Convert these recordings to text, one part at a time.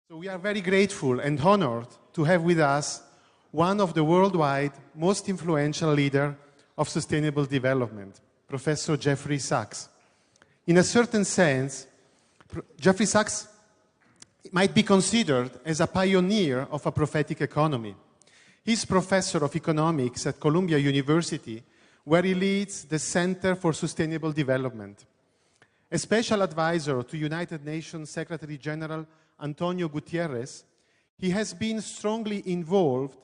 So we are very grateful and honored to have with us one of the worldwide most influential leaders of sustainable development, Professor Jeffrey Sachs. In a certain sense, Jeffrey Sachs might be considered as a pioneer of a prophetic economy. He's professor of economics at Columbia University, where he leads the Center for Sustainable Development. A special advisor to United Nations Secretary General Antonio Gutierrez, he has been strongly involved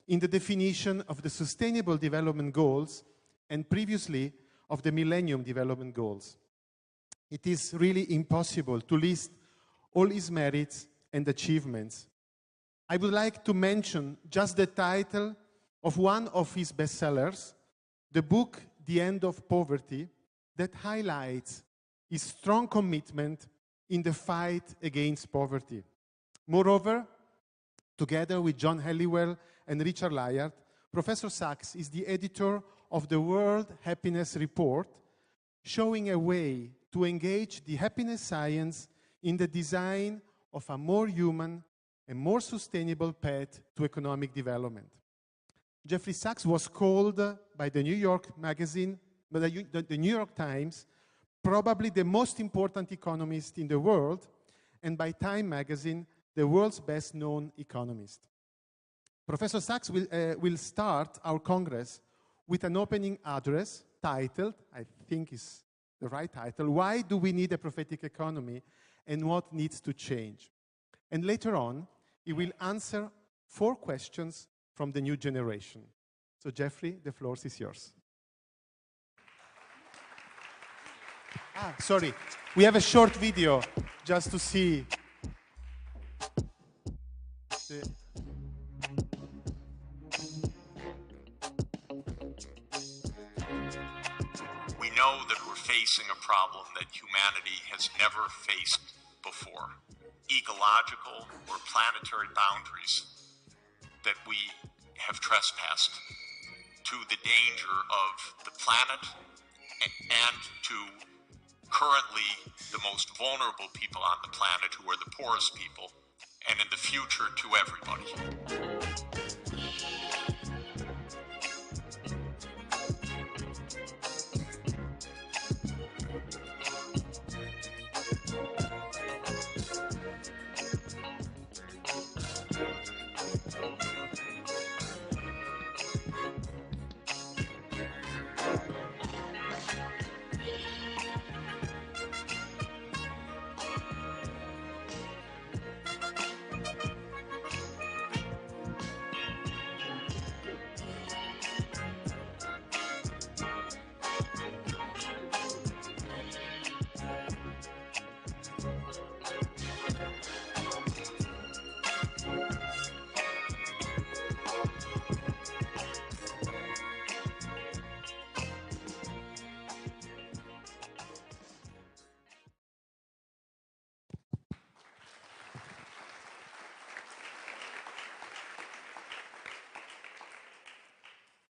in the definition of the Sustainable Development Goals and previously of the Millennium Development Goals. It is really impossible to list all his merits and achievements. I would like to mention just the title of one of his bestsellers, the book The End of Poverty, that highlights his strong commitment in the fight against poverty. Moreover, together with John Halliwell and Richard Layard, Professor Sachs is the editor of the World Happiness Report, showing a way to engage the happiness science in the design of a more human and more sustainable path to economic development. Jeffrey Sachs was called by the New York Magazine, by the New York Times, probably the most important economist in the world, and by Time magazine, the world's best-known economist. Professor Sachs will start our Congress with an opening address titled, I think is the right title, Why Do We Need a Prophetic Economy and What Needs to Change? And later on, he will answer 4 questions from the new generation. So Jeffrey, the floor is yours. Sorry, we have a short video just to see. We know that we're facing a problem that humanity has never faced before. Ecological or planetary boundaries that we have trespassed to the danger of the planet and to currently the most vulnerable people on the planet, who are the poorest people, and in the future to everybody.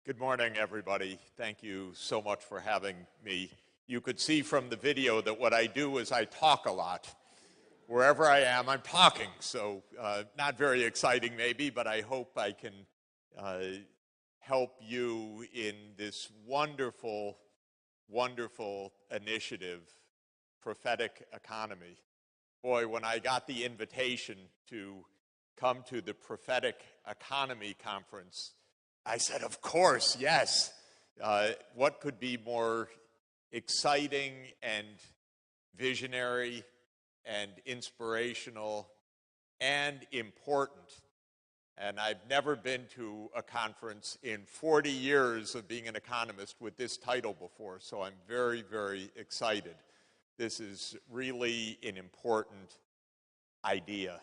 Good morning, everybody. Thank you so much for having me. You could see from the video that what I do is I talk a lot. Wherever I am, I'm talking. So not very exciting maybe, but I hope I can help you in this wonderful, wonderful initiative, Prophetic Economy. Boy, when I got the invitation to come to the Prophetic Economy Conference, I said, of course, yes. What could be more exciting and visionary and inspirational and important? And I've never been to a conference in 40 years of being an economist with this title before, so I'm very, very excited. This is really an important idea.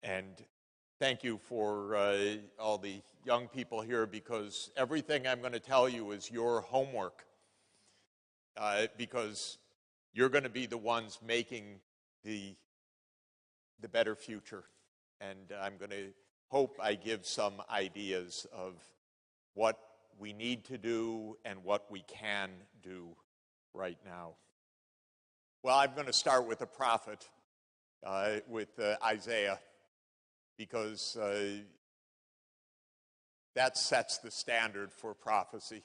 And thank you for all the young people here, because everything I'm going to tell you is your homework, because you're going to be the ones making the better future. And I'm going to hope I give some ideas of what we need to do and what we can do right now. Well, I'm going to start with a prophet. with Isaiah, because that sets the standard for prophecy.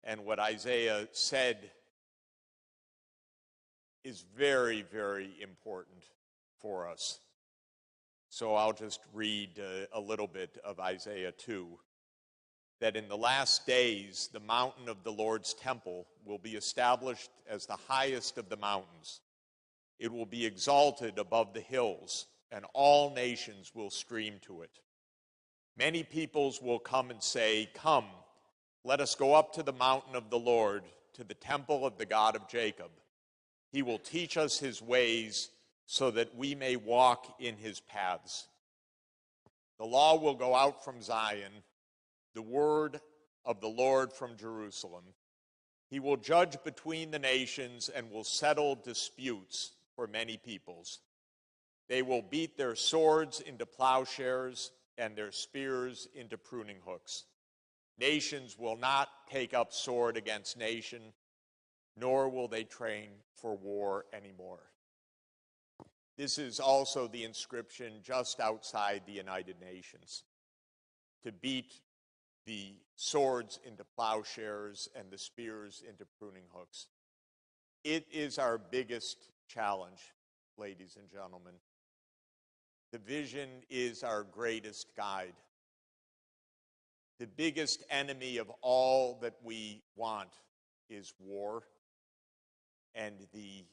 And what Isaiah said is very, very important for us. So I'll just read a little bit of Isaiah 2. That in the last days, the mountain of the Lord's temple will be established as the highest of the mountains. It will be exalted above the hills, and all nations will stream to it. Many peoples will come and say, "Come, let us go up to the mountain of the Lord, to the temple of the God of Jacob. He will teach us his ways so that we may walk in his paths. The law will go out from Zion, the word of the Lord from Jerusalem. He will judge between the nations and will settle disputes for many peoples. They will beat their swords into plowshares and their spears into pruning hooks. Nations will not take up sword against nation, nor will they train for war anymore." This is also the inscription just outside the United Nations, to beat the swords into plowshares and the spears into pruning hooks. It is our biggest challenge, ladies and gentlemen. The vision is our greatest guide. The biggest enemy of all that we want is war, and the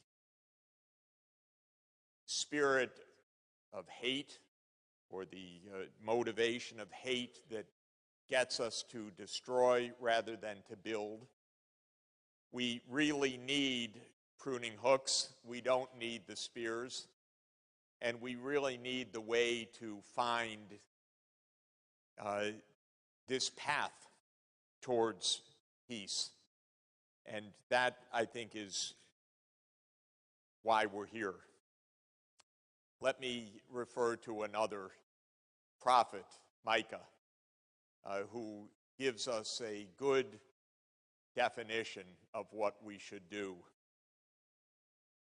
spirit of hate, or the motivation of hate that gets us to destroy rather than to build. We really need pruning hooks. We don't need the spears. And we really need the way to find this path towards peace. And that, I think, is why we're here. Let me refer to another prophet, Micah, who gives us a good definition of what we should do.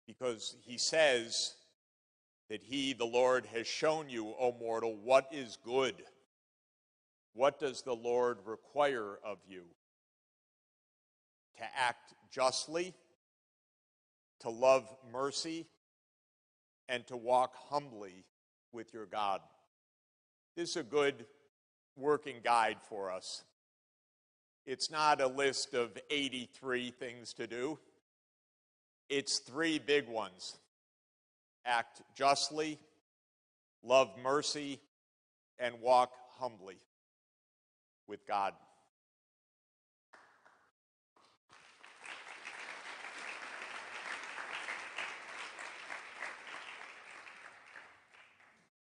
Because he says that he, the Lord, has shown you, O mortal, what is good. What does the Lord require of you? To act justly, to love mercy, and to walk humbly with your God. This is a good working guide for us. It's not a list of 83 things to do. It's 3 big ones. Act justly, love mercy, and walk humbly with God.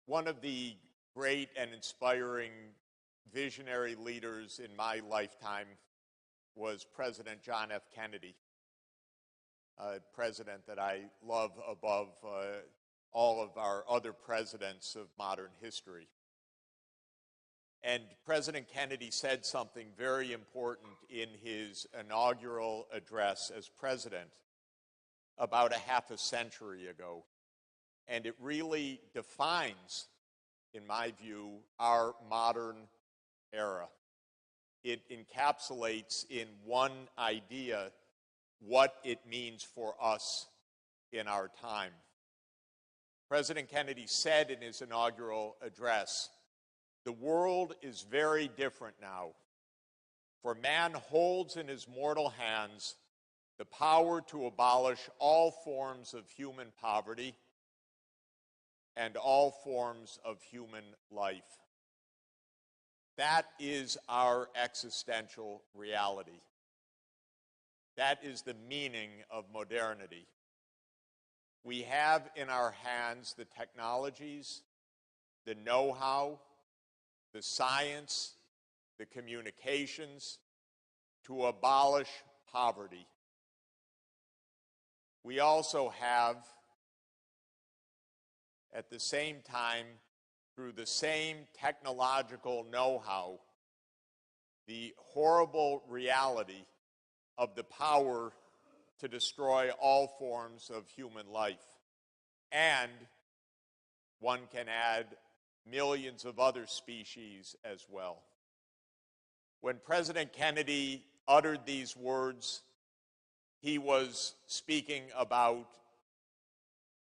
One of the great and inspiring visionary leaders in my lifetime was President John F. Kennedy, a president that I love above all of our other presidents of modern history. And President Kennedy said something very important in his inaugural address as president about a half a century ago. And it really defines, in my view, our modern era. It encapsulates in one idea what it means for us in our time. President Kennedy said in his inaugural address, "The world is very different now, for man holds in his mortal hands the power to abolish all forms of human poverty and all forms of human life." That is our existential reality. That is the meaning of modernity. We have in our hands the technologies, the know-how, the science, the communications to abolish poverty. We also have, at the same time, through the same technological know-how, the horrible reality of the power to destroy all forms of human life and one can add millions of other species as well. When President Kennedy uttered these words, he was speaking about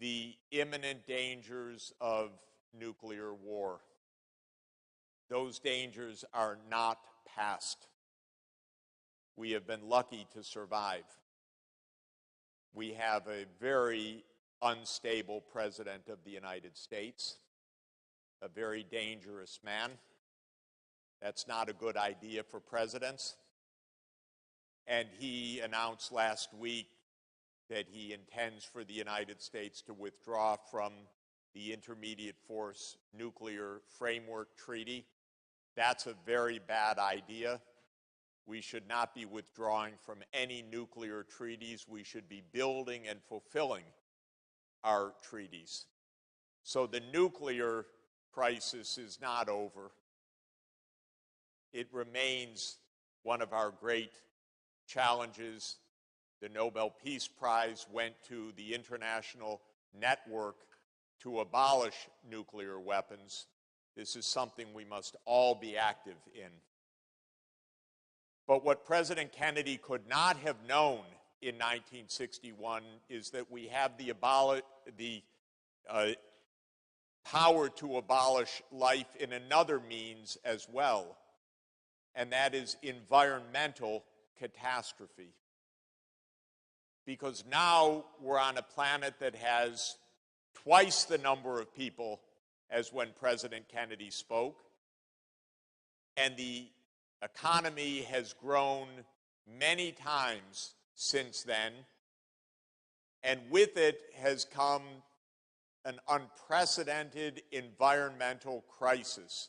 the imminent dangers of nuclear war. Those dangers are not past. We have been lucky to survive. We have a very unstable president of the United States, a very dangerous man. That's not a good idea for presidents. And he announced last week that he intends for the United States to withdraw from the Intermediate Force Nuclear Framework Treaty. That's a very bad idea. We should not be withdrawing from any nuclear treaties. We should be building and fulfilling our treaties. So the nuclear crisis is not over. It remains one of our great challenges. The Nobel Peace Prize went to the international network to abolish nuclear weapons. This is something we must all be active in. But what President Kennedy could not have known in 1961 is that we have the power to abolish life in another means as well, and that is environmental catastrophe. Because now we're on a planet that has twice the number of people as when President Kennedy spoke, and the economy has grown many times since then, and with it has come an unprecedented environmental crisis,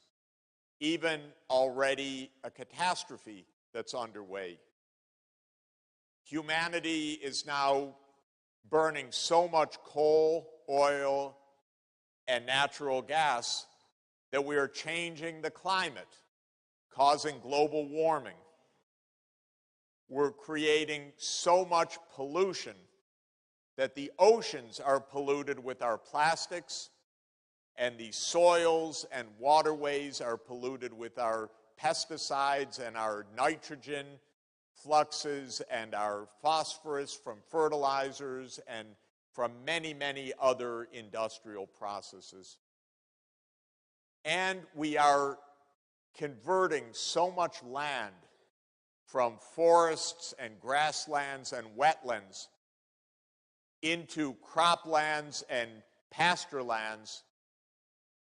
even already a catastrophe that's underway. Humanity is now burning so much coal, oil, and natural gas that we are changing the climate, causing global warming. We're creating so much pollution that the oceans are polluted with our plastics, and the soils and waterways are polluted with our pesticides and our nitrogen fluxes and our phosphorus from fertilizers and from many, many other industrial processes. And we are converting so much land from forests and grasslands and wetlands into croplands and pasture lands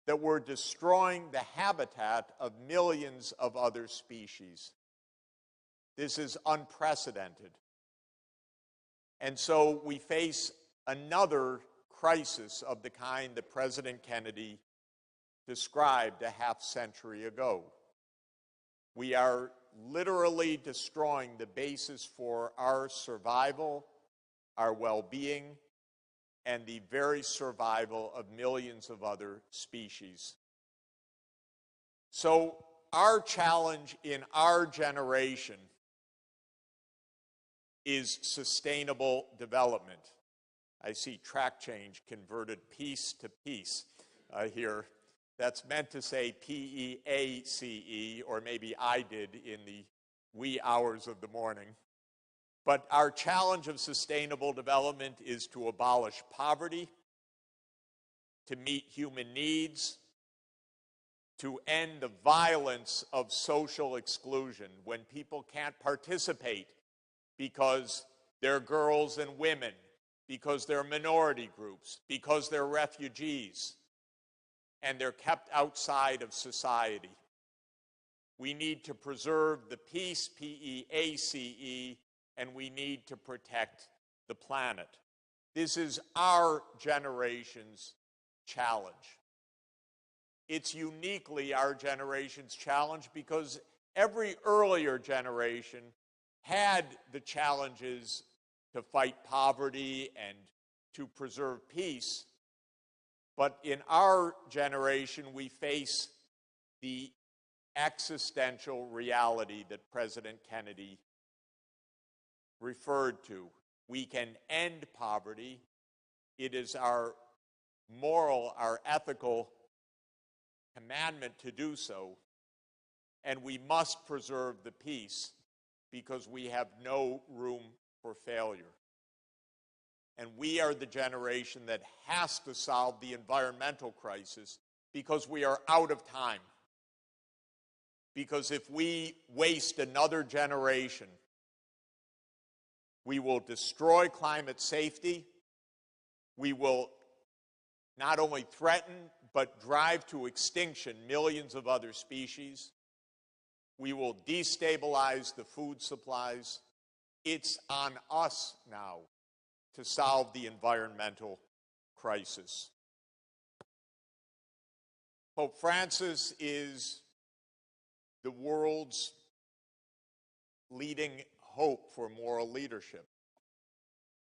that we're destroying the habitat of millions of other species. This is unprecedented. And so we face another crisis of the kind that President Kennedy described a half century ago. We are literally destroying the basis for our survival, our well-being, and the very survival of millions of other species. So our challenge in our generation is sustainable development. I see track change converted peace to peace here. That's meant to say P-E-A-C-E, or maybe I did in the wee hours of the morning. But our challenge of sustainable development is to abolish poverty, to meet human needs, to end the violence of social exclusion when people can't participate because they're girls and women, because they're minority groups, because they're refugees, and they're kept outside of society. We need to preserve the peace, P-E-A-C-E, and we need to protect the planet. This is our generation's challenge. It's uniquely our generation's challenge because every earlier generation had the challenges to fight poverty and to preserve peace. But in our generation, we face the existential reality that President Kennedy referred to. We can end poverty. It is our moral, our ethical commandment to do so, and we must preserve the peace because we have no room for failure. And we are the generation that has to solve the environmental crisis because we are out of time. Because if we waste another generation, we will destroy climate safety, we will not only threaten but drive to extinction millions of other species, we will destabilize the food supplies. It's on us now to solve the environmental crisis. Pope Francis is the world's leading hope for moral leadership,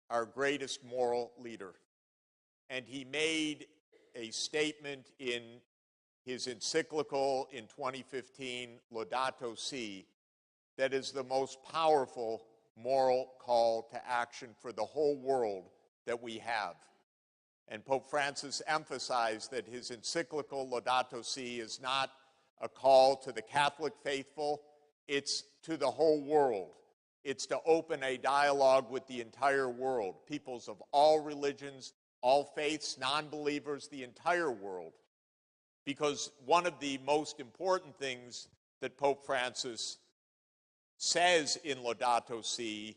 our greatest moral leader. And he made a statement in his encyclical in 2015, Laudato Si, that is the most powerful moral call to action for the whole world that we have. And Pope Francis emphasized that his encyclical Laudato Si is not a call to the Catholic faithful, it's to the whole world. It's to open a dialogue with the entire world, peoples of all religions, all faiths, non-believers, the entire world. Because one of the most important things that Pope Francis says in Laudato Si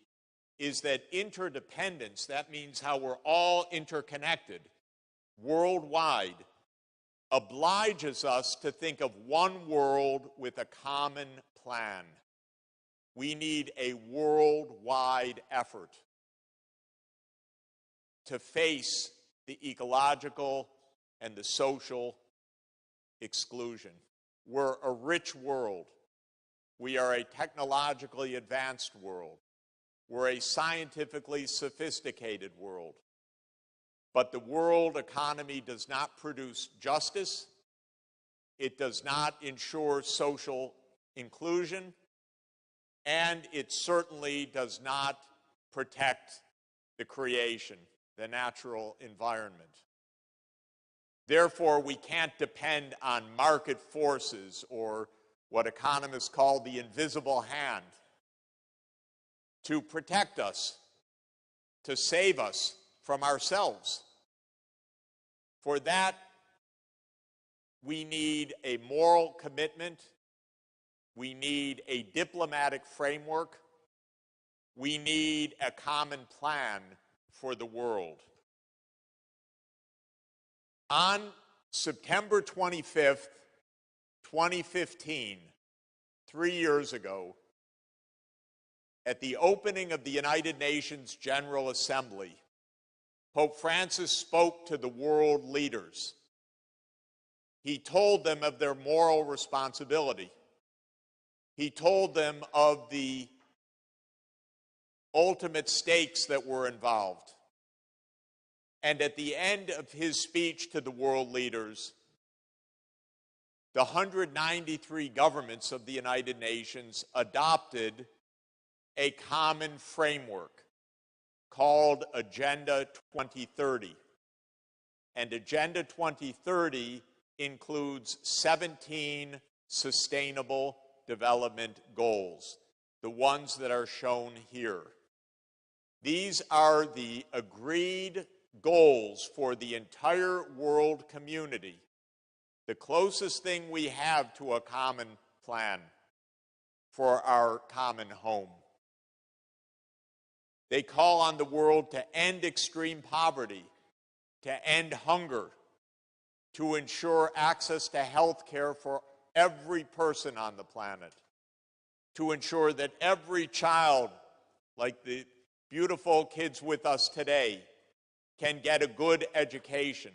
is that interdependence, that means how we're all interconnected worldwide, obliges us to think of one world with a common plan. We need a worldwide effort to face the ecological and the social exclusion. We're a rich world. We are a technologically advanced world. We're a scientifically sophisticated world. But the world economy does not produce justice. It does not ensure social inclusion. And it certainly does not protect the creation, the natural environment. Therefore, we can't depend on market forces or what economists call the invisible hand to protect us, to save us from ourselves. For that, we need a moral commitment. We need a diplomatic framework. We need a common plan for the world. On September 25th, 2015, 3 years ago, at the opening of the United Nations General Assembly, Pope Francis spoke to the world leaders. He told them of their moral responsibility. He told them of the ultimate stakes that were involved. And at the end of his speech to the world leaders, the 193 governments of the United Nations adopted a common framework called Agenda 2030. And Agenda 2030 includes 17 sustainable development goals, the ones that are shown here. These are the agreed goals for the entire world community, the closest thing we have to a common plan for our common home. They call on the world to end extreme poverty, to end hunger, to ensure access to health care for every person on the planet, to ensure that every child, like the beautiful kids with us today, can get a good education,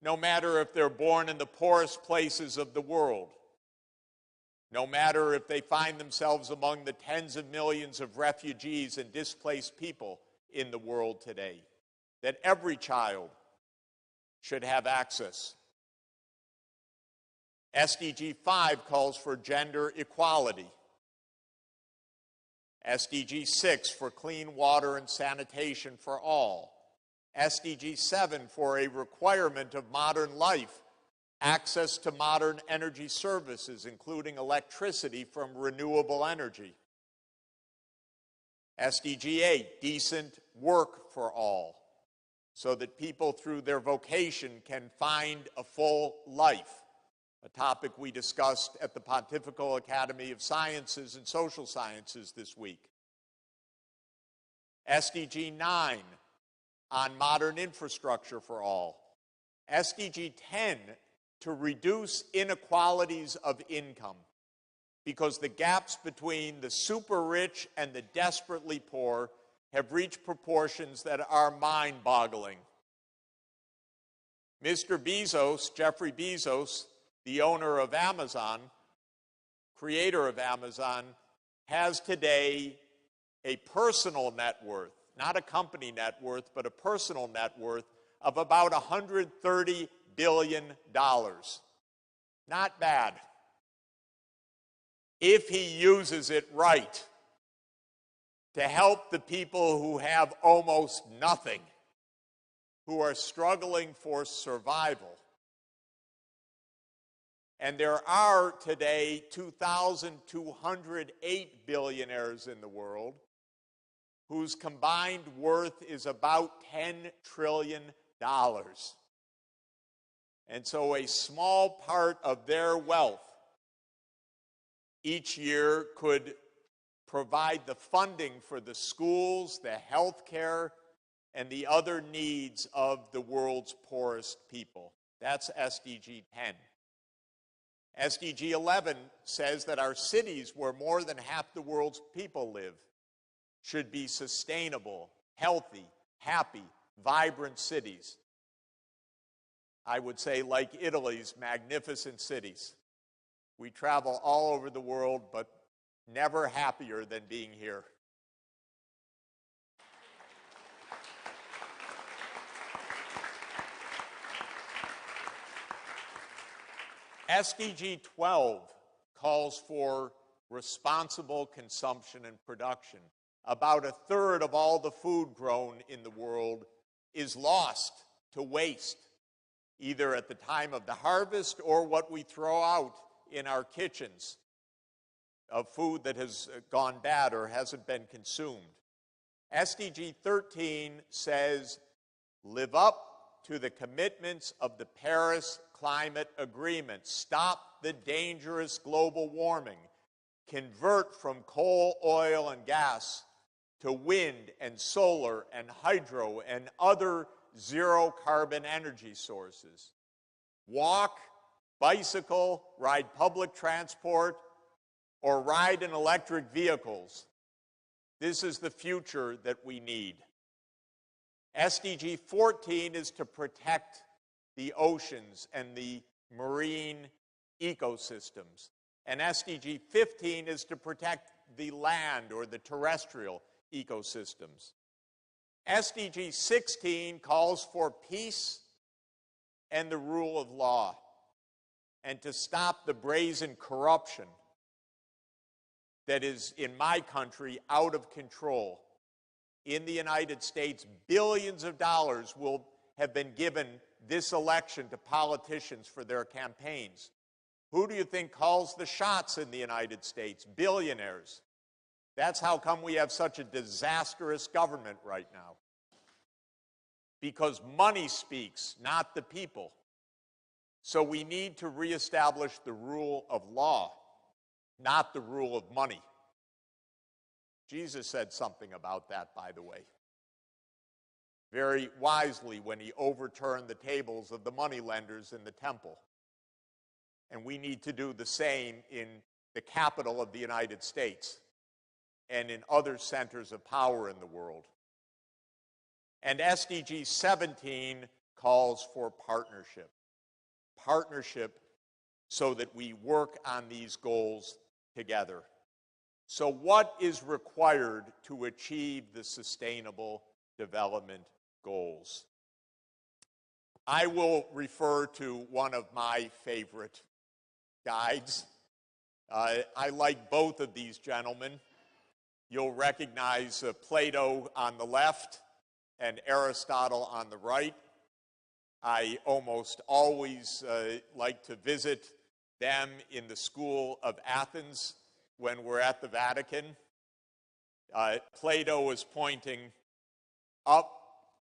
no matter if they're born in the poorest places of the world, no matter if they find themselves among the tens of millions of refugees and displaced people in the world today, that every child should have access. SDG 5 calls for gender equality. SDG 6 for clean water and sanitation for all. SDG 7 for a requirement of modern life, access to modern energy services, including electricity from renewable energy. SDG 8, decent work for all, so that people through their vocation can find a full life, a topic we discussed at the Pontifical Academy of Sciences and Social Sciences this week. SDG 9, on modern infrastructure for all. SDG 10, to reduce inequalities of income, because the gaps between the super rich and the desperately poor have reached proportions that are mind-boggling. Mr. Bezos, Jeffrey Bezos, the owner of Amazon, creator of Amazon, has today a personal net worth, not a company net worth, but a personal net worth of about $130 billion. Not bad. If he uses it right to help the people who have almost nothing, who are struggling for survival. And there are today 2,208 billionaires in the world whose combined worth is about $10 trillion. And so a small part of their wealth each year could provide the funding for the schools, the health care, and the other needs of the world's poorest people. That's SDG 10. SDG 11 says that our cities, where more than half the world's people live, should be sustainable, healthy, happy, vibrant cities. I would say like Italy's magnificent cities. We travel all over the world, but never happier than being here. SDG 12 calls for responsible consumption and production. About a third of all the food grown in the world is lost to waste, either at the time of the harvest or what we throw out in our kitchens of food that has gone bad or hasn't been consumed. SDG 13 says, live up to the commitments of the Paris Climate Agreement. Stop the dangerous global warming. Convert from coal, oil, and gas to wind and solar and hydro and other zero-carbon energy sources. Walk, bicycle, ride public transport, or ride in electric vehicles. This is the future that we need. SDG 14 is to protect the oceans and the marine ecosystems. And SDG 15 is to protect the land or the terrestrial ecosystems. SDG 16 calls for peace and the rule of law, and to stop the brazen corruption that is in my country out of control. In the United States, billions of dollars will have been given this election to politicians for their campaigns. Who do you think calls the shots in the United States? Billionaires. That's how come we have such a disastrous government right now. Because money speaks, not the people. So we need to reestablish the rule of law, not the rule of money. Jesus said something about that, by the way, very wisely when he overturned the tables of the moneylenders in the temple. And we need to do the same in the capital of the United States and in other centers of power in the world. And SDG 17 calls for partnership. Partnership so that we work on these goals together. So what is required to achieve the Sustainable Development Goals? I will refer to one of my favorite guides. I like both of these gentlemen. You'll recognize Plato on the left and Aristotle on the right. I almost always like to visit them in the School of Athens when we're at the Vatican. Plato is pointing up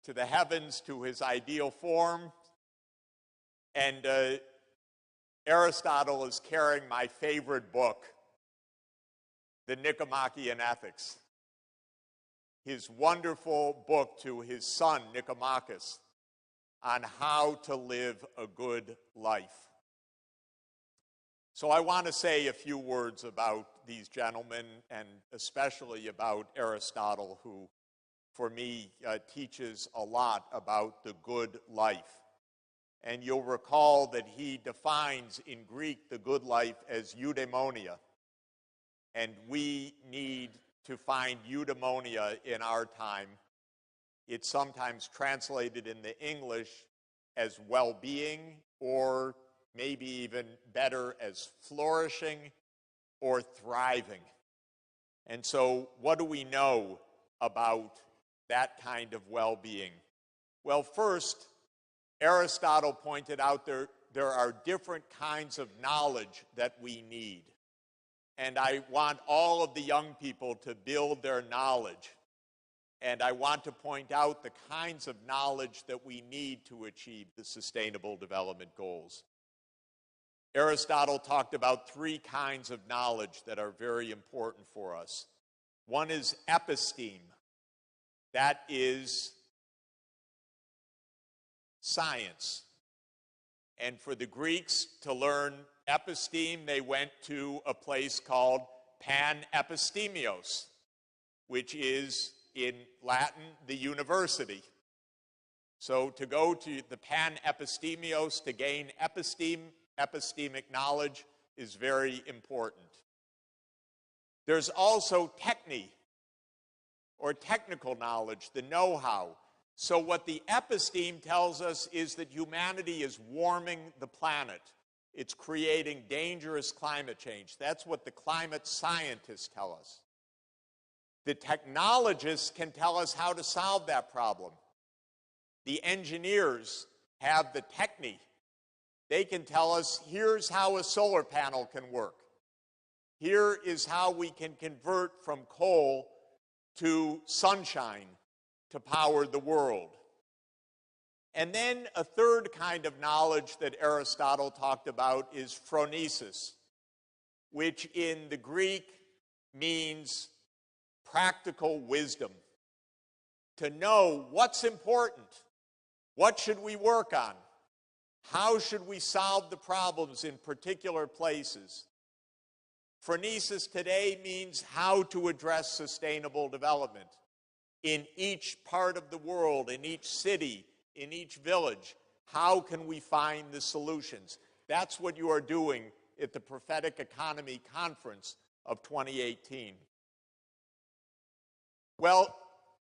to the heavens, to his ideal form, and Aristotle is carrying my favorite book, the Nicomachean Ethics, his wonderful book to his son, Nicomachus, on how to live a good life. So I want to say a few words about these gentlemen, and especially about Aristotle, who, for me, teaches a lot about the good life. And you'll recall that he defines in Greek the good life as eudaimonia. And we need to find eudaimonia in our time. It's sometimes translated in the English as well-being, or maybe even better as flourishing or thriving. And so what do we know about that kind of well-being? Well, first, Aristotle pointed out there are different kinds of knowledge that we need. And I want all of the young people to build their knowledge. And I want to point out the kinds of knowledge that we need to achieve the Sustainable Development Goals. Aristotle talked about three kinds of knowledge that are very important for us. One is episteme. That is science. And for the Greeks to learn episteme, they went to a place called Panepistemios, which is in Latin, the university. So to go to the Panepistemios to gain epistemic knowledge is very important. There's also techne, or technical knowledge, the know-how. So what the episteme tells us is that humanity is warming the planet. It's creating dangerous climate change. That's what the climate scientists tell us. The technologists can tell us how to solve that problem. The engineers have the techne. They can tell us, here's how a solar panel can work. Here is how we can convert from coal to sunshine to power the world. And then a third kind of knowledge that Aristotle talked about is phronesis, which in the Greek means practical wisdom. To know what's important, what should we work on, how should we solve the problems in particular places. Phronesis today means how to address sustainable development in each part of the world, in each city, in each village. How can we find the solutions? That's what you are doing at the Prophetic Economy Conference of 2018. Well,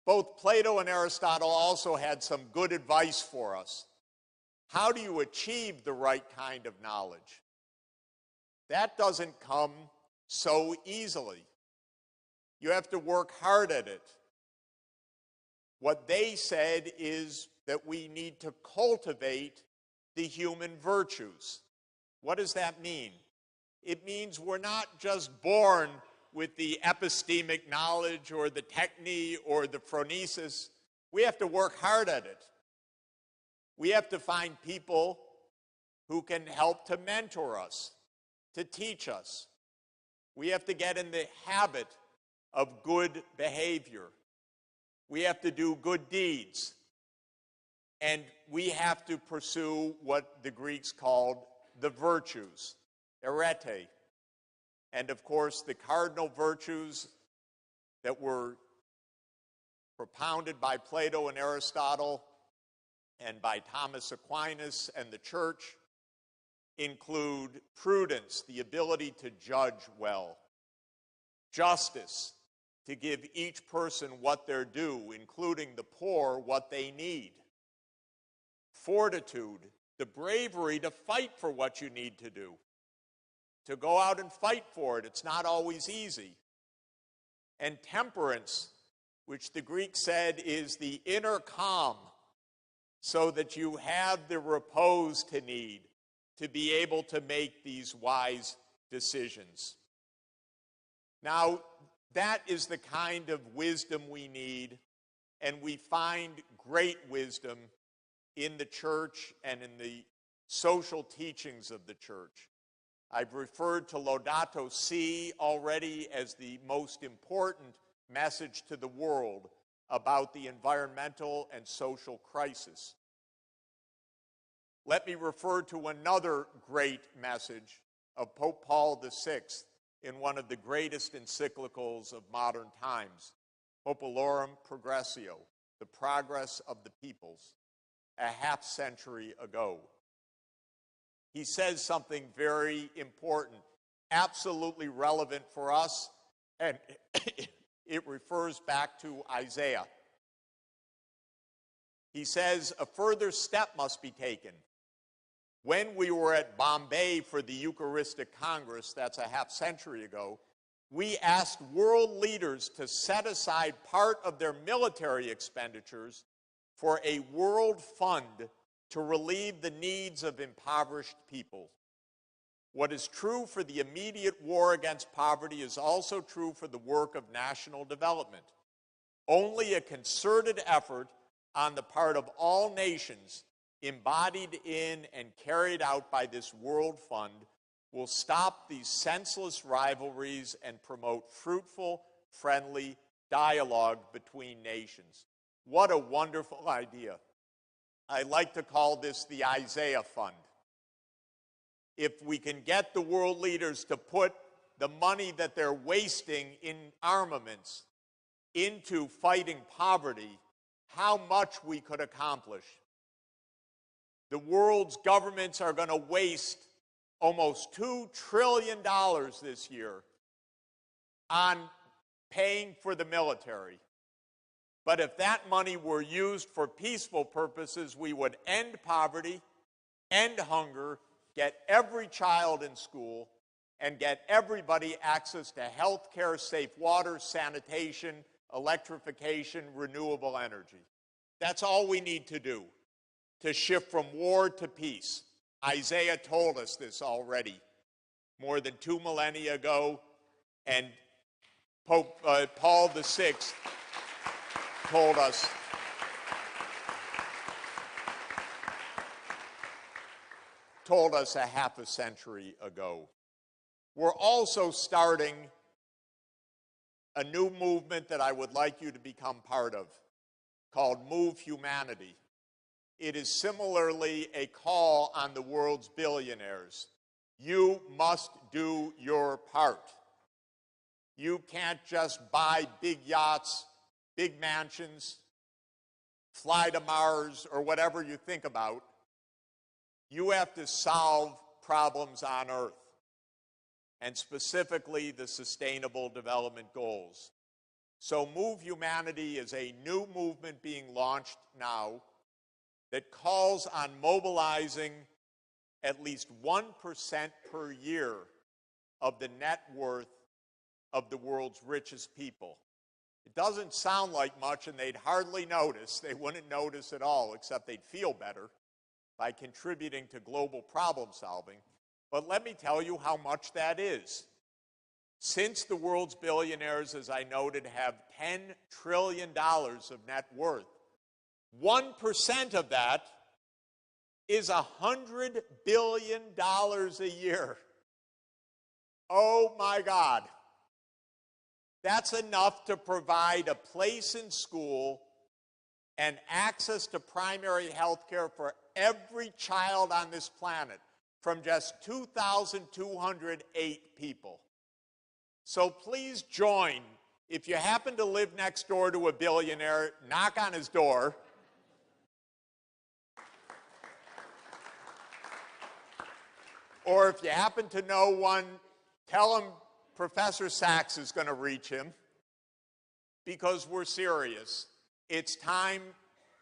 both Plato and Aristotle also had some good advice for us. How do you achieve the right kind of knowledge? That doesn't come so easily. You have to work hard at it. What they said is that we need to cultivate the human virtues. What does that mean? It means we're not just born with the epistemic knowledge or the techne or the phronesis. We have to work hard at it. We have to find people who can help to mentor us, to teach us. We have to get in the habit of good behavior. We have to do good deeds. And we have to pursue what the Greeks called the virtues, arete. And of course, the cardinal virtues that were propounded by Plato and Aristotle and by Thomas Aquinas and the church include prudence, the ability to judge well; justice, to give each person what they're due, including the poor what they need; fortitude, the bravery to fight for what you need to do, to go out and fight for it. It's not always easy. And temperance, which the Greek said is the inner calm, so that you have the repose to need to be able to make these wise decisions. Now, that is the kind of wisdom we need, and we find great wisdom in the church and in the social teachings of the church. I've referred to Laudato Si already as the most important message to the world about the environmental and social crisis. Let me refer to another great message of Pope Paul VI in one of the greatest encyclicals of modern times, Populorum Progressio, the progress of the peoples, a half century ago. He says something very important, absolutely relevant for us, and it refers back to Isaiah. He says, a further step must be taken. When we were at Bombay for the Eucharistic Congress, that's a half century ago, we asked world leaders to set aside part of their military expenditures for a world fund to relieve the needs of impoverished people. What is true for the immediate war against poverty is also true for the work of national development. Only a concerted effort on the part of all nations embodied in and carried out by this World Fund will stop these senseless rivalries and promote fruitful, friendly dialogue between nations. What a wonderful idea. I like to call this the Isaiah Fund. If we can get the world leaders to put the money that they're wasting in armaments into fighting poverty, how much we could accomplish. The world's governments are going to waste almost $2 trillion this year on paying for the military. But if that money were used for peaceful purposes, we would end poverty, end hunger, get every child in school, and get everybody access to health care, safe water, sanitation, electrification, renewable energy. That's all we need to do to shift from war to peace. Isaiah told us this already more than 2 millennia ago, and Pope Paul VI told us a half a century ago. We're also starting a new movement that I would like you to become part of, called Move Humanity. It is similarly a call on the world's billionaires. You must do your part. You can't just buy big yachts, big mansions, fly to Mars, or whatever you think about. You have to solve problems on Earth, and specifically the Sustainable Development Goals. So Move Humanity is a new movement being launched now that calls on mobilizing at least 1% per year of the net worth of the world's richest people. It doesn't sound like much, and they'd hardly notice. They wouldn't notice at all, except they'd feel better by contributing to global problem solving. But let me tell you how much that is. Since the world's billionaires, as I noted, have $10 trillion of net worth, 1% of that is $100 billion a year. Oh my God. That's enough to provide a place in school and access to primary health care for every child on this planet from just 2,208 people. So please join. If you happen to live next door to a billionaire, knock on his door. Or if you happen to know one, tell him Professor Sachs is going to reach him, because we're serious. It's time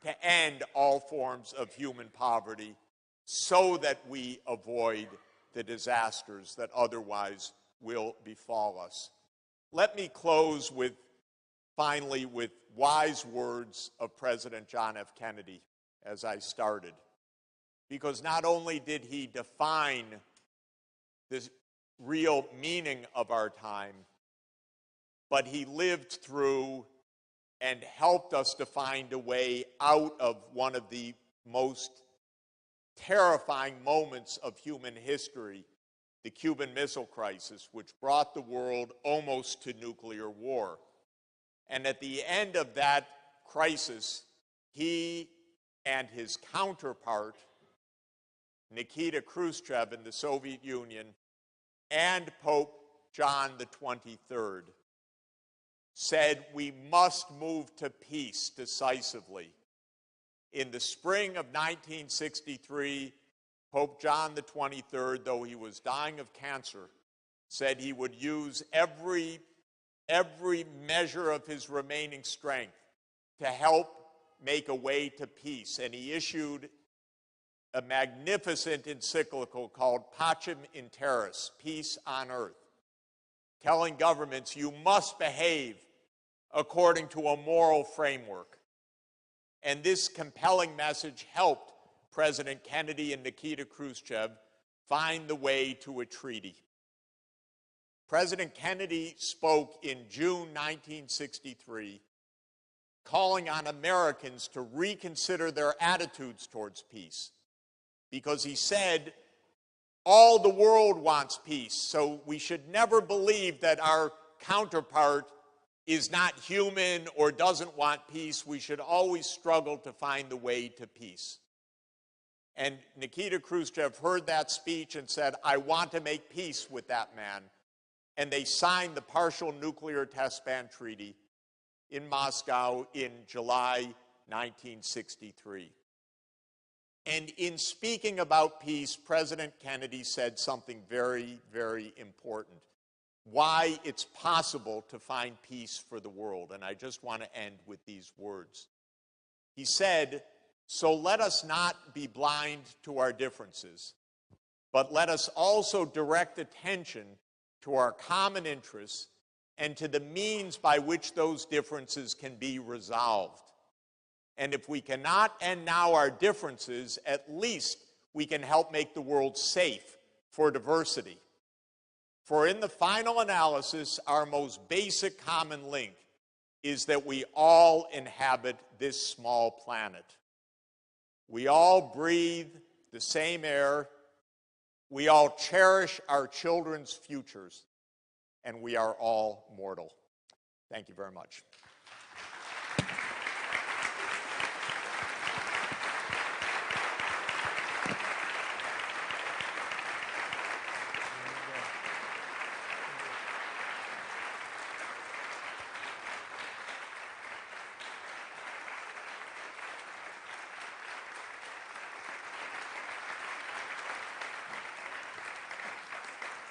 to end all forms of human poverty so that we avoid the disasters that otherwise will befall us. Let me close with finally with wise words of President John F. Kennedy as I started. Because not only did he define the real meaning of our time, but he lived through and helped us to find a way out of one of the most terrifying moments of human history, the Cuban Missile Crisis, which brought the world almost to nuclear war. And at the end of that crisis, he and his counterpart, Nikita Khrushchev in the Soviet Union, and Pope John the 23rd, said we must move to peace decisively. In the spring of 1963, Pope John the 23rd, though he was dying of cancer, said he would use every measure of his remaining strength to help make a way to peace. And he issued a magnificent encyclical called Pacem in Terris, Peace on Earth, telling governments you must behave according to a moral framework. And this compelling message helped President Kennedy and Nikita Khrushchev find the way to a treaty. President Kennedy spoke in June 1963, calling on Americans to reconsider their attitudes towards peace, because he said, all the world wants peace, so we should never believe that our counterpart is not human or doesn't want peace. We should always struggle to find the way to peace. And Nikita Khrushchev heard that speech and said, I want to make peace with that man. And they signed the Partial Nuclear Test Ban Treaty in Moscow in July 1963. And in speaking about peace, President Kennedy said something very, very important. Why it's possible to find peace for the world. And I just want to end with these words. He said, so let us not be blind to our differences, but let us also direct attention to our common interests and to the means by which those differences can be resolved. And if we cannot end now our differences, at least we can help make the world safe for diversity. For in the final analysis, our most basic common link is that we all inhabit this small planet. We all breathe the same air. We all cherish our children's futures. And we are all mortal. Thank you very much.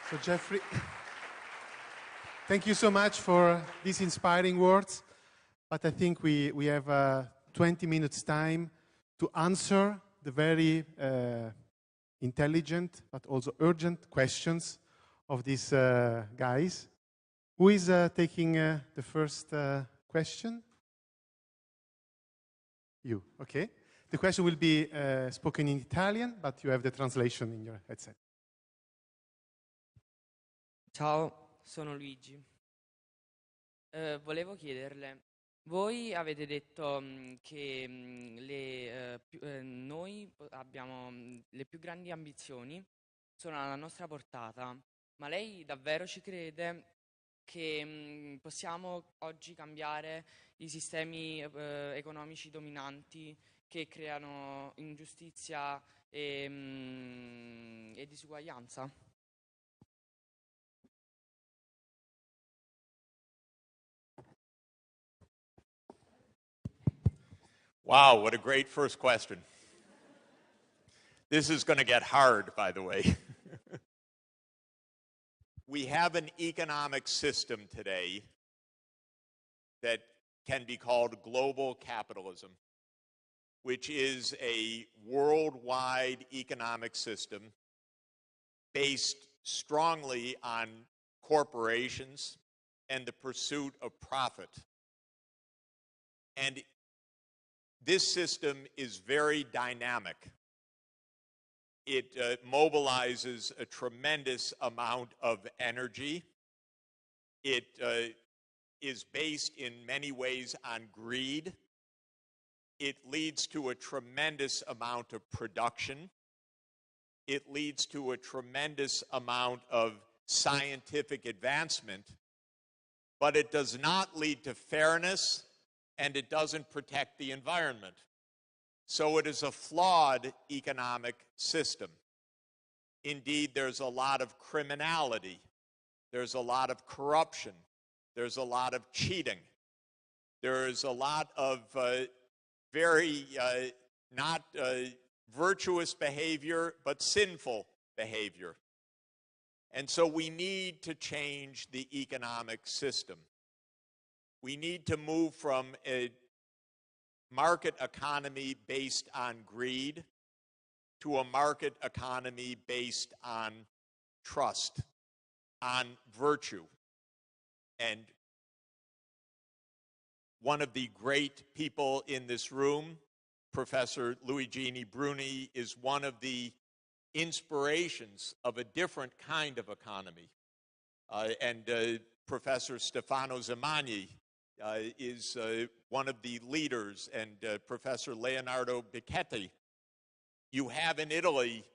So Jeffrey, thank you so much for these inspiring words. But I think we have 20 minutes time to answer the very intelligent but also urgent questions of these guys. Who is taking the first question? You, okay. The question will be spoken in Italian, but you have the translation in your headset. Ciao, sono Luigi. Volevo chiederle, voi avete detto che noi abbiamo le più grandi ambizioni, sono alla nostra portata, ma lei davvero ci crede che possiamo oggi cambiare i sistemi economici dominanti che creano ingiustizia e disuguaglianza? Wow, what a great first question. This is going to get hard, by the way. We have an economic system today that can be called global capitalism, which is a worldwide economic system based strongly on corporations and the pursuit of profit. And this system is very dynamic. It mobilizes a tremendous amount of energy. It is based in many ways on greed. It leads to a tremendous amount of production. It leads to a tremendous amount of scientific advancement, but it does not lead to fairness, and it doesn't protect the environment. So it is a flawed economic system. Indeed, there's a lot of criminality. There's a lot of corruption. There's a lot of cheating. There's a lot of very not virtuous behavior, but sinful behavior. And so we need to change the economic system. We need to move from a market economy based on greed to a market economy based on trust, on virtue. And one of the great people in this room, Professor Luigini Bruni, is one of the inspirations of a different kind of economy. And Professor Stefano Zamagni is one of the leaders, and Professor Leonardo Bicchetti. You have in Italy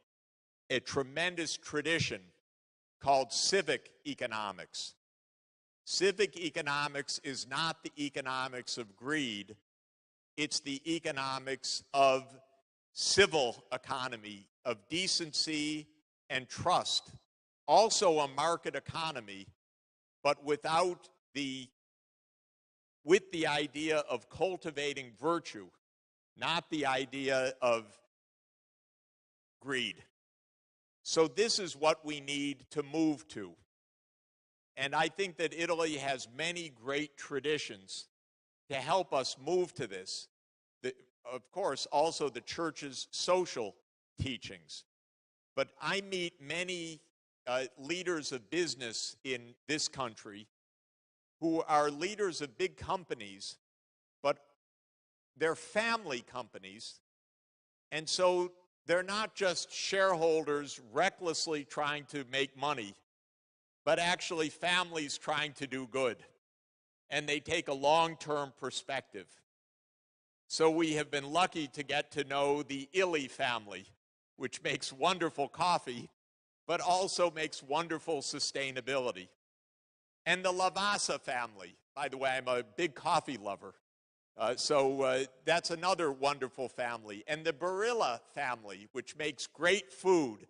a tremendous tradition called civic economics. Civic economics is not the economics of greed, it's the economics of civil economy, of decency and trust. Also a market economy, but with the idea of cultivating virtue, not the idea of greed. So this is what we need to move to. And I think that Italy has many great traditions to help us move to this. Of course, also the church's social teachings. But I meet many leaders of business in this country who are leaders of big companies, but they're family companies. And so they're not just shareholders recklessly trying to make money, but actually families trying to do good. And they take a long-term perspective. So we have been lucky to get to know the Illy family, which makes wonderful coffee, but also makes wonderful sustainability. And the Lavassa family. By the way, I'm a big coffee lover. So that's another wonderful family. And the Barilla family, which makes great food,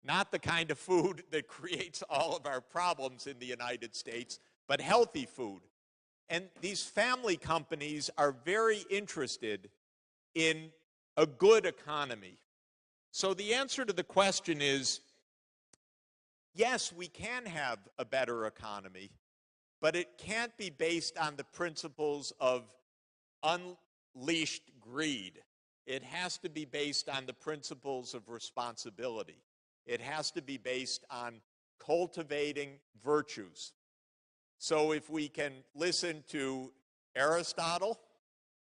not the kind of food that creates all of our problems in the United States, but healthy food. And these family companies are very interested in a good economy. So the answer to the question is, yes, we can have a better economy, but it can't be based on the principles of unleashed greed. It has to be based on the principles of responsibility. It has to be based on cultivating virtues. So if we can listen to Aristotle,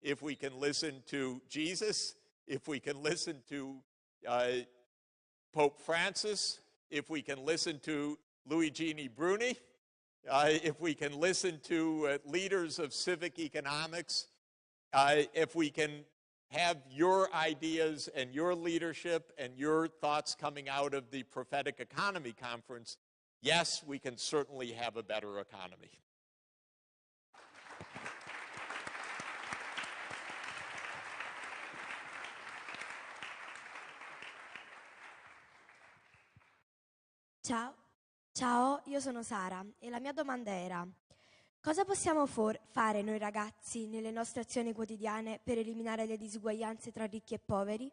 if we can listen to Jesus, if we can listen to Pope Francis, if we can listen to Luigini Bruni, if we can listen to leaders of civic economics, if we can have your ideas and your leadership and your thoughts coming out of the Prophetic Economy Conference, yes, we can certainly have a better economy. Ciao, io sono Sara e la mia domanda era: cosa possiamo fare noi ragazzi nelle nostre azioni quotidiane per eliminare le disuguaglianze tra ricchi e poveri?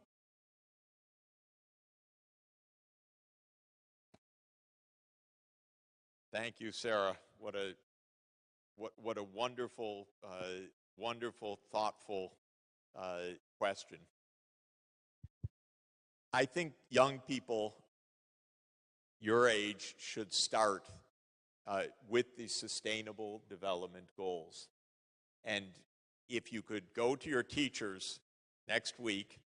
Thank you, Sarah. What a wonderful, wonderful, thoughtful question. I think young people your age should start with the Sustainable Development Goals. And if you could go to your teachers next week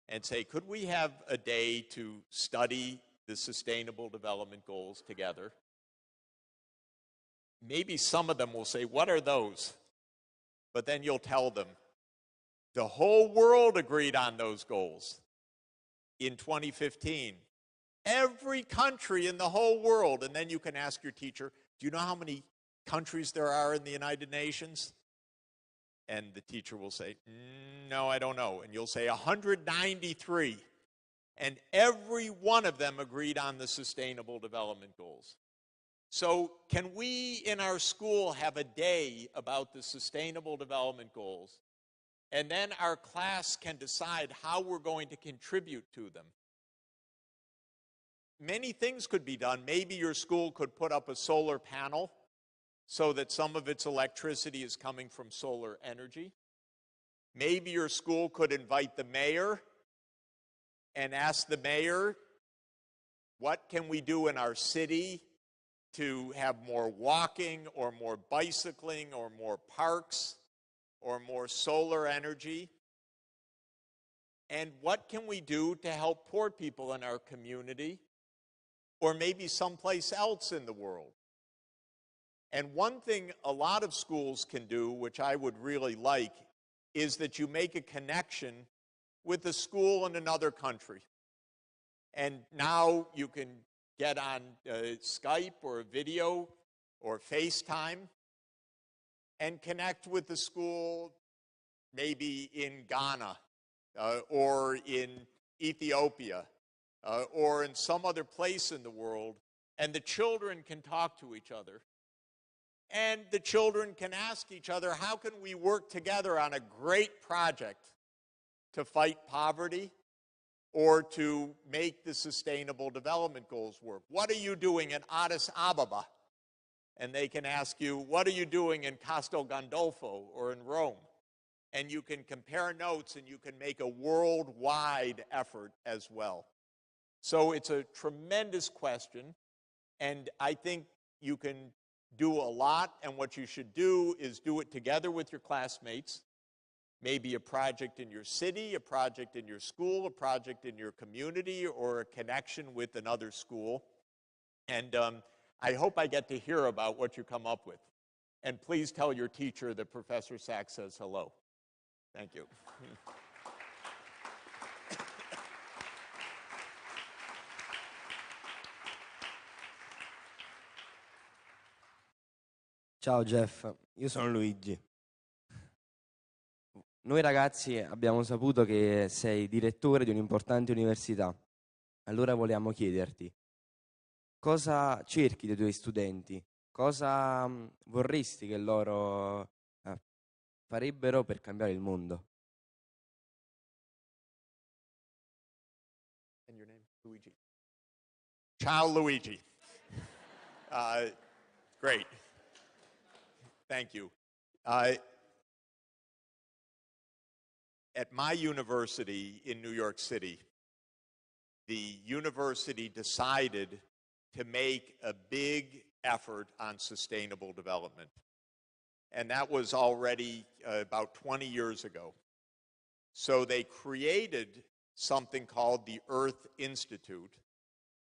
and say, could we have a day to study the Sustainable Development Goals together? Maybe some of them will say, what are those? But then you'll tell them, the whole world agreed on those goals in 2015. Every country in the whole world. And then you can ask your teacher, do you know how many countries there are in the United Nations? And the teacher will say, no, I don't know. And you'll say 193. And every one of them agreed on the Sustainable Development Goals. So can we in our school have a day about the Sustainable Development Goals? And then our class can decide how we're going to contribute to them. Many things could be done. Maybe your school could put up a solar panel so that some of its electricity is coming from solar energy. Maybe your school could invite the mayor and ask the mayor, what can we do in our city to have more walking or more bicycling or more parks or more solar energy? And what can we do to help poor people in our community or maybe someplace else in the world? And one thing a lot of schools can do, which I would really like, is that you make a connection with a school in another country. And now you can get on Skype or a video or FaceTime and connect with the school maybe in Ghana or in Ethiopia or in some other place in the world, and the children can talk to each other. And the children can ask each other, how can we work together on a great project to fight poverty or to make the Sustainable Development Goals work? What are you doing in Addis Ababa? And they can ask you, what are you doing in Castel Gandolfo or in Rome? And you can compare notes and you can make a worldwide effort as well. So it's a tremendous question, and I think you can do a lot, and what you should do is do it together with your classmates, maybe a project in your city, a project in your school, a project in your community, or a connection with another school. And I hope I get to hear about what you come up with. And please tell your teacher that Professor Sachs says hello. Thank you. Ciao Jeff, io sono Luigi. Noi ragazzi abbiamo saputo che sei direttore di un'importante università. Allora volevamo chiederti, cosa cerchi dai tuoi studenti? Cosa vorresti che loro farebbero per cambiare il mondo? And your name? Luigi. Ciao Luigi. Great. Thank you. At my university in New York City, the university decided to make a big effort on sustainable development. And that was already about 20 years ago. So they created something called the Earth Institute,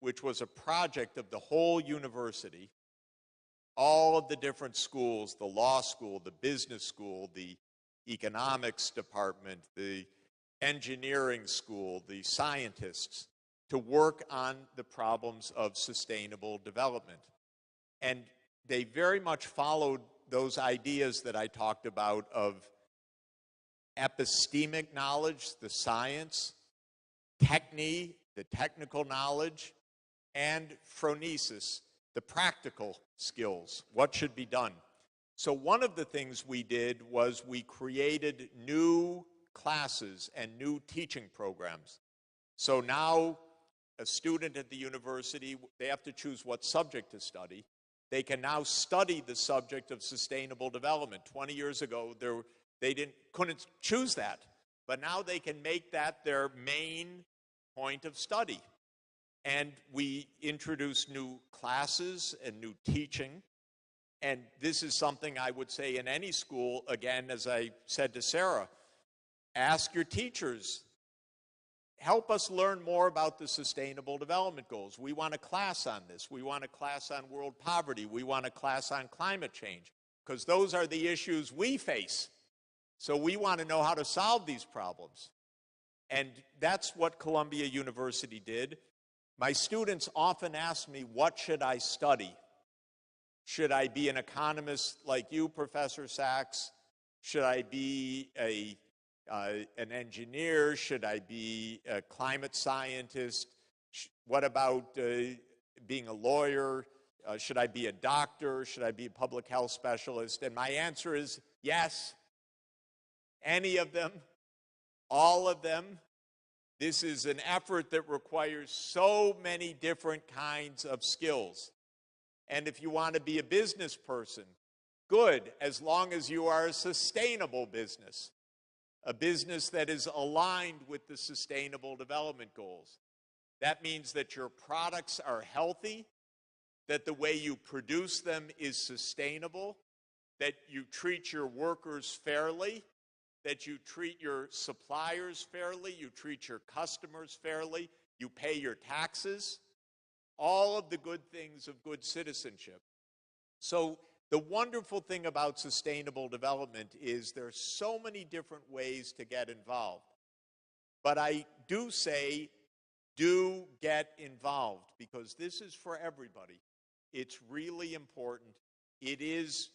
which was a project of the whole university. All of the different schools, the law school, the business school, the economics department, the engineering school, the scientists, to work on the problems of sustainable development. And they very much followed those ideas that I talked about of epistemic knowledge, the science, techne, the technical knowledge, and phronesis, the practical skills, what should be done. So one of the things we did was we created new classes and new teaching programs. So now a student at the university, they have to choose what subject to study. They can now study the subject of sustainable development. 20 years ago, they couldn't choose that. But now they can make that their main point of study. And we introduced new classes and new teaching. And this is something I would say in any school, again, as I said to Sarah, ask your teachers, help us learn more about the Sustainable Development Goals. We want a class on this. We want a class on world poverty. We want a class on climate change, because those are the issues we face. So we want to know how to solve these problems. And that's what Columbia University did. My students often ask me, what should I study? Should I be an economist like you, Professor Sachs? Should I be an engineer? Should I be a climate scientist? What about being a lawyer? Should I be a doctor? Should I be a public health specialist? And my answer is yes. Any of them, all of them. This is an effort that requires so many different kinds of skills. And if you want to be a business person, good, as long as you are a sustainable business, a business that is aligned with the Sustainable Development Goals. That means that your products are healthy, that the way you produce them is sustainable, that you treat your workers fairly, that you treat your suppliers fairly, you treat your customers fairly, you pay your taxes, all of the good things of good citizenship. So the wonderful thing about sustainable development is there's so many different ways to get involved. But I do say, do get involved, because this is for everybody. It's really important. It is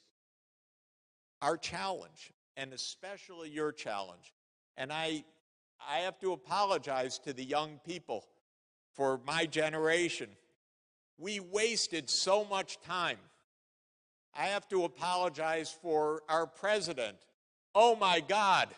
our challenge, and especially your challenge. And I have to apologize to the young people for my generation. We wasted so much time. I have to apologize for our president. Oh my God.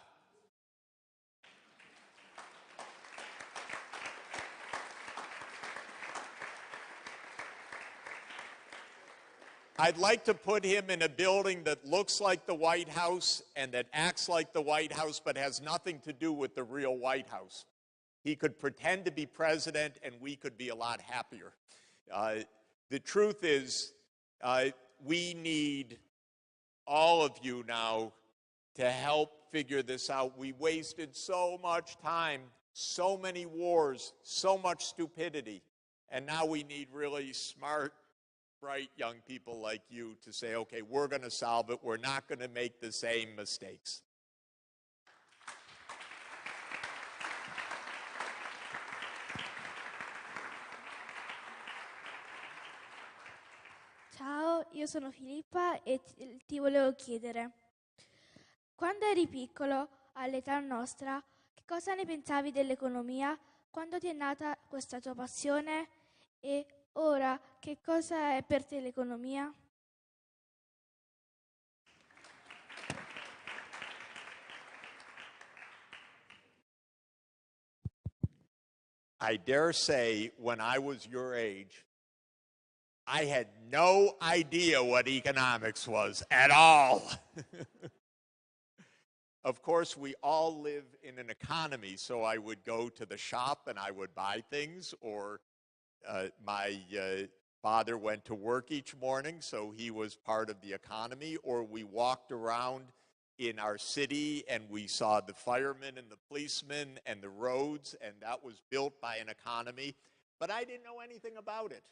I'd like to put him in a building that looks like the White House and that acts like the White House but has nothing to do with the real White House. He could pretend to be president and we could be a lot happier. The truth is, we need all of you now to help figure this out. We wasted so much time, so many wars, so much stupidity, and now we need really smart, bright young people like you to say, okay, we're going to solve it. We're not going to make the same mistakes. Ciao, io sono Filippa e ti volevo chiedere, quando eri piccolo, all'età nostra, che cosa ne pensavi dell'economia? Quando ti è nata questa tua passione? E ora, che cosa è per te l'economia? I dare say, when I was your age, I had no idea what economics was at all. Of course, we all live in an economy, so I would go to the shop and I would buy things, or my father went to work each morning, so he was part of the economy, or we walked around in our city and we saw the firemen and the policemen and the roads, and that was built by an economy, but I didn't know anything about it.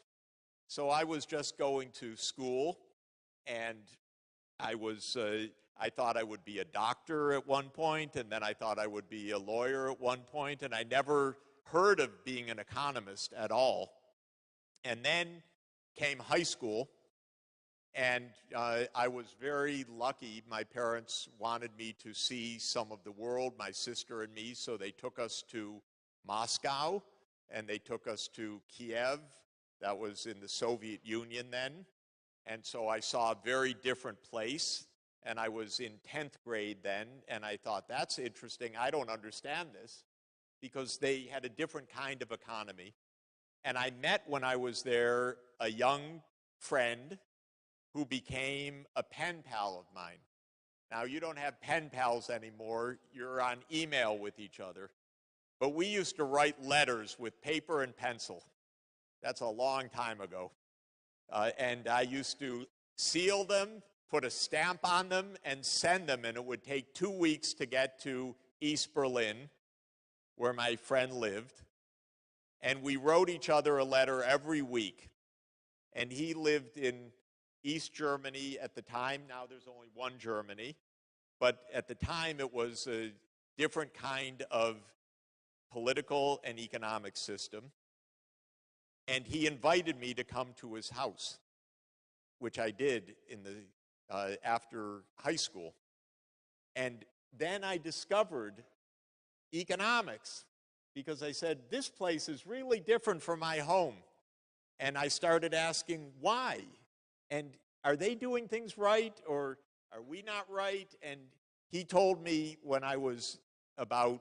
So I was just going to school, and I thought I would be a doctor at one point, and then I thought I would be a lawyer at one point, and I never heard of being an economist at all. And then came high school, and I was very lucky. My parents wanted me to see some of the world, my sister and me, so they took us to Moscow, and they took us to Kiev. That was in the Soviet Union then. And so I saw a very different place. And I was in 10th grade then. And I thought, that's interesting. I don't understand this. Because they had a different kind of economy. And I met, when I was there, a young friend who became a pen pal of mine. Now, you don't have pen pals anymore. You're on email with each other. But we used to write letters with paper and pencil. That's a long time ago. And I used to seal them, put a stamp on them, and send them. And it would take 2 weeks to get to East Berlin, where my friend lived. And we wrote each other a letter every week. And he lived in East Germany at the time. Now there's only one Germany. But at the time, it was a different kind of political and economic system. And he invited me to come to his house, which I did in the after high school. And then I discovered economics, because I said, this place is really different from my home. And I started asking why. And are they doing things right, or are we not right? And he told me when I was about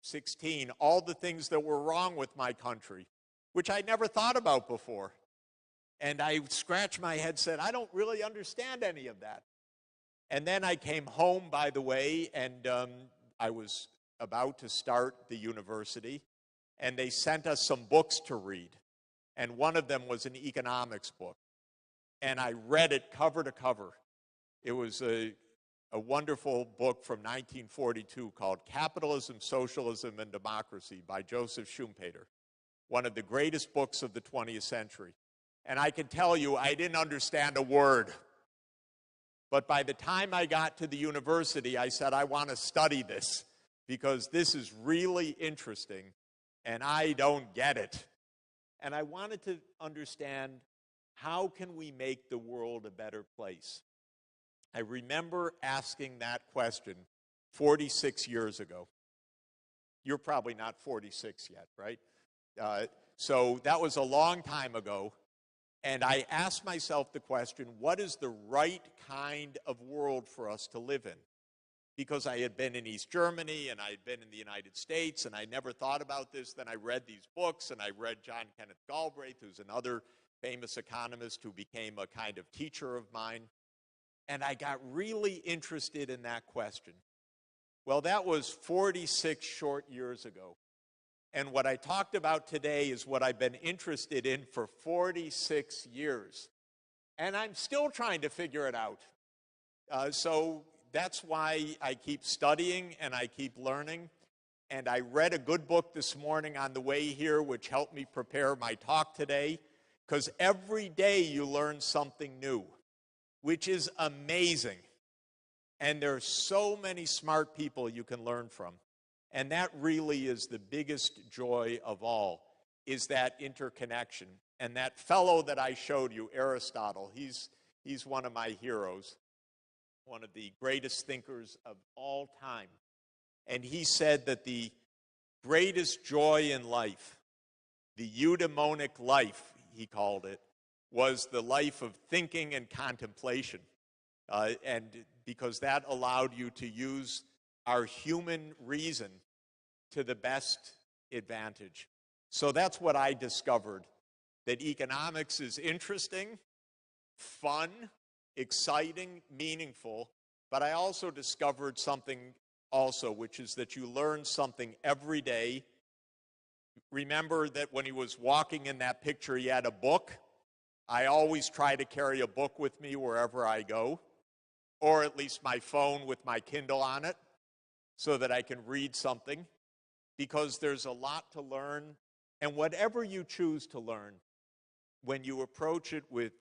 16 all the things that were wrong with my country, which I never thought about before. And I scratched my head, said, I don't really understand any of that. And then I came home, by the way, and I was about to start the university, and they sent us some books to read. And one of them was an economics book. And I read it cover to cover. It was a wonderful book from 1942 called Capitalism, Socialism, and Democracy by Joseph Schumpeter, one of the greatest books of the 20th century. And I can tell you, I didn't understand a word. But by the time I got to the university, I said, I want to study this, because this is really interesting, and I don't get it. And I wanted to understand, how can we make the world a better place? I remember asking that question 46 years ago. You're probably not 46 yet, right? So that was a long time ago. And I asked myself the question, what is the right kind of world for us to live in? Because I had been in East Germany, and I had been in the United States, and I never thought about this. Then I read these books, and I read John Kenneth Galbraith, who's another famous economist who became a kind of teacher of mine. And I got really interested in that question. Well, that was 46 short years ago. And what I talked about today is what I've been interested in for 46 years. And I'm still trying to figure it out. So that's why I keep studying and I keep learning. And I read a good book this morning on the way here, which helped me prepare my talk today. Because every day you learn something new, which is amazing. And there are so many smart people you can learn from. And that really is the biggest joy of all, is that interconnection. And that fellow that I showed you, Aristotle, he's one of my heroes, one of the greatest thinkers of all time. And he said that the greatest joy in life, the eudaimonic life, he called it, was the life of thinking and contemplation. And because that allowed you to use our human reason to the best advantage. So that's what I discovered, that economics is interesting, fun, exciting, meaningful, but I also discovered something also, which is that you learn something every day. Remember that when he was walking in that picture, he had a book. I always try to carry a book with me wherever I go, or at least my phone with my Kindle on it, so that I can read something, because there's a lot to learn. And whatever you choose to learn, when you approach it with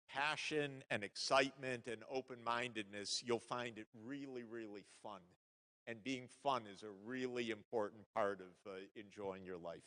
passion and excitement and open-mindedness, you'll find it really, really fun. And being fun is a really important part of enjoying your life.